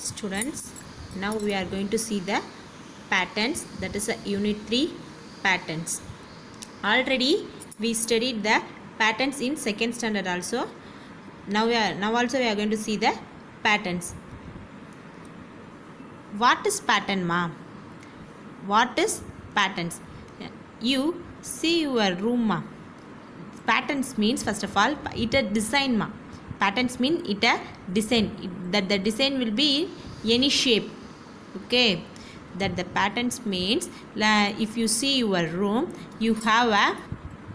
Students, now we are going to see the patterns, that is a unit 3 patterns. Already we studied the patterns in second standard also. Now also we are going to see the patterns. What is pattern, ma? What is patterns? You see your room, ma. Patterns means, first of all, it a design, ma. Patterns mean it a design, that the design will be any shape. Okay, that the patterns means, if you see your room, you have a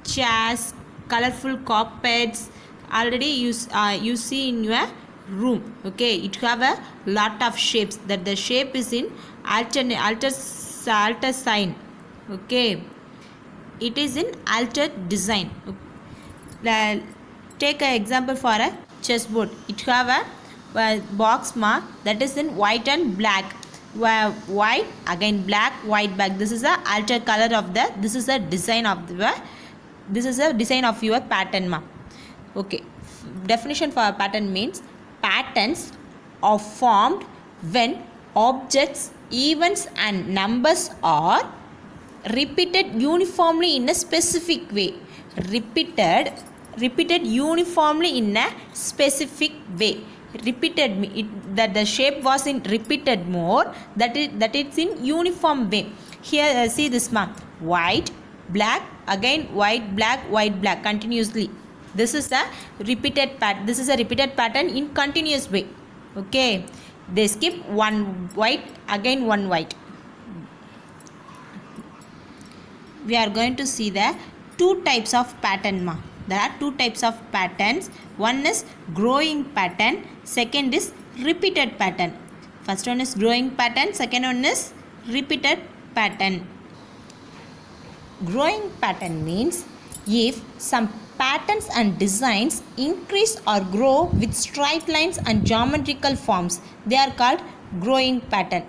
chairs, colorful carpets. Already you see in your room. Okay, it have a lot of shapes, that the shape is in alter sign. Okay, it is in altered design. Take an example for a chessboard. It have a box mark that is in white and black. White again black, white back. This is a altered color of the. This is a design of the. This is a design of your pattern, ma. Okay. Definition for a pattern means patterns are formed when objects, events, and numbers are repeated uniformly in a specific way. Repeated uniformly in a specific way. Repeated that the shape was in repeated more, that it's in uniform way. Here see this mark, white, black, again white, black continuously. This is a repeated pattern. This is a repeated pattern in continuous way. Okay, they skip one white, again one white. We are going to see the two types of pattern, ma. There are two types of patterns. One is growing pattern, second is repeated pattern. First one is growing pattern, second one is repeated pattern. Growing pattern means if some patterns and designs increase or grow with straight lines and geometrical forms, they are called growing pattern.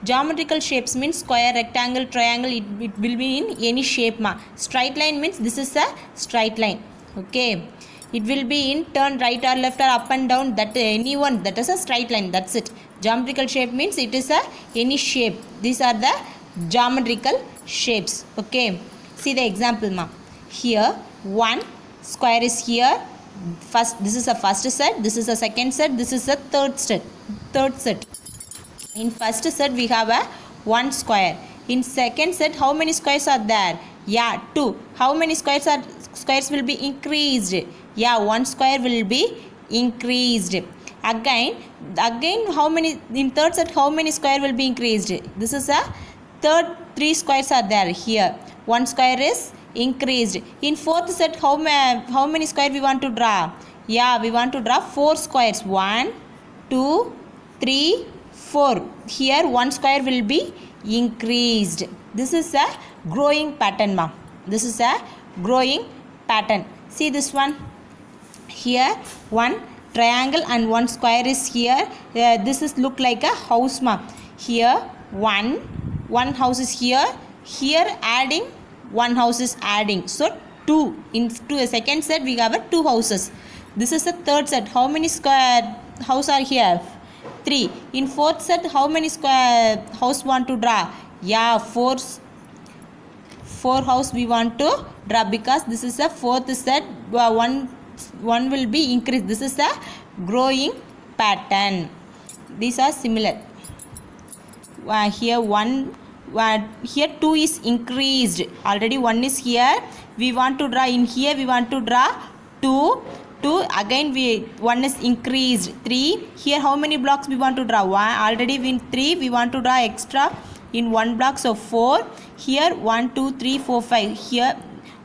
Geometrical shapes means square, rectangle, triangle. It will be in any shape, ma. Straight line means this is a straight line. Okay, it will be in turn right or left or up and down, that anyone, that is a straight line, that's it. Geometrical shape means it is a any shape. These are the geometrical shapes. Okay, see the example, ma. Here one square is here. First, this is a first set, this is a second set, this is a third set. In first set we have a one square. In second set, how many squares are there? Yeah, 2. How many squares will be increased? Yeah, one square will be increased. Again how many, in third set how many square will be increased? This is a third, 3 squares are there. Here one square is increased. In fourth set how many square we want to draw? Yeah, we want to draw 4 squares. 1 2 3 4. Here one square will be increased. This is a growing pattern, ma. This is a growing pattern. See this one. Here one triangle and one square is here. This is look like a house, ma. Here one house is here. Here adding one house is adding. So 2. Into a second set we have a 2 houses. This is a third set. How many square house are here? 3. In fourth set how many square house want to draw? Yeah, 4 house we want to draw, because this is a fourth set. One will be increased. This is a growing pattern. These are similar. Here here 2 is increased. Already 1 is here. We want to draw in here. We want to draw 2. Again 1 is increased. 3. Here how many blocks we want to draw? 1. Already in 3 we want to draw extra in 1 block, so 4. Here 1 2 3 4 5. Here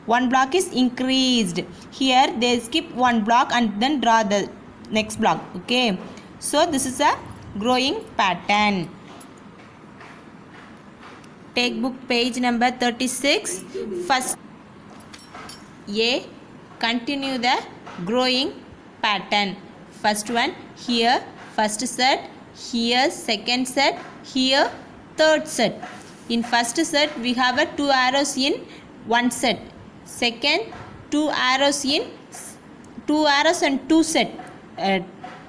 1 block is increased. Here they skip 1 block and then draw the next block. Okay, so this is a growing pattern. Take book page number 36. First A, continue the growing pattern. First one, here first set, here second set, here third set. In first set we have a 2 arrows in one set. Second, 2 arrows in 2 arrows and 2 set.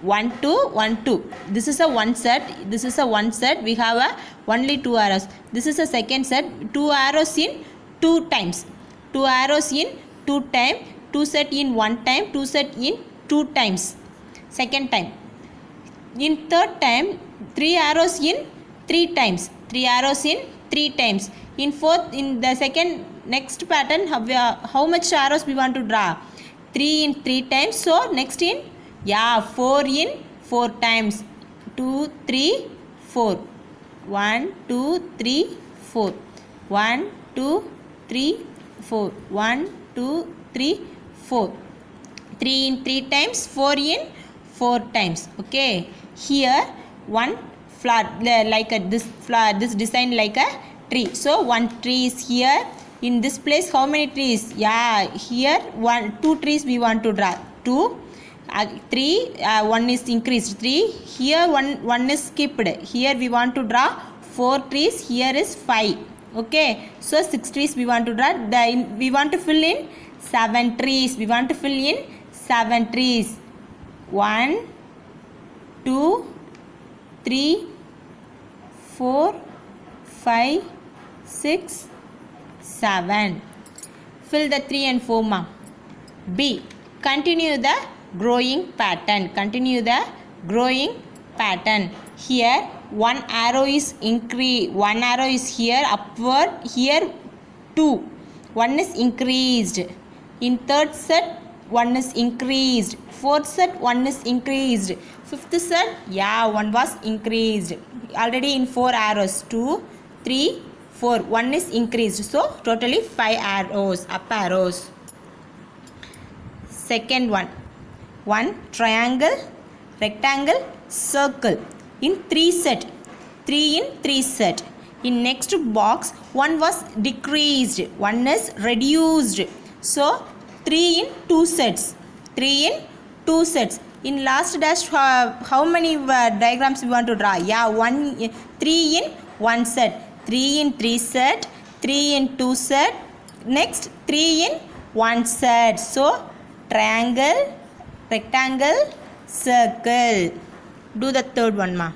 1 2 1 2. This is a one set, this is a one set, we have a only 2 arrows. This is a second set, 2 arrows in 2 times, 2 arrows in 2 times, 2 set in 1 time, 2 set in 2 times. Second time. In third time, 3 arrows in 3 times, 3 arrows in 3 times. In fourth, in the second next pattern, how much arrows we want to draw? 3 in 3 times. So next in 4 in 4 times. 2 3 4. 1 2 3 4. 1 2 3 4. 1 2 3 4. 3 in 3 times, 4 in 4 times. Okay, here one flower like this flower, this design like a tree. So one tree is here. In this place, how many trees? Here 2 trees we want to draw. 2 3 1 is increased 3. Here one is skipped. Here we want to draw 4 trees. Here is 5. Okay, so 6 trees we want to draw. We want to fill in 7 trees. We want to fill in 7 trees. 1 2 3 4 5 6 7. Fill the 3 and 4 ma. B. Continue the growing pattern. Continue the growing pattern. Here one arrow is one arrow is here upward. Here 2. One is increased. In third set, one is increased. Fourth set, one is increased. Fifth set, one was increased. Already in 4 arrows. 2 3 4. One is increased. So totally 5 arrows, up arrows. Second one. 1 triangle, rectangle, circle. In 3 set. 3 in 3 set. In next box, one was decreased. One is reduced. So 3 in 2 sets. 3 in 2 sets. In last dash, how many diagrams we want to draw? 3 in 1 set. 3 in 3 set. 3 in 2 set. Next 3 in 1 set. So triangle, rectangle, circle. Do the third one ma.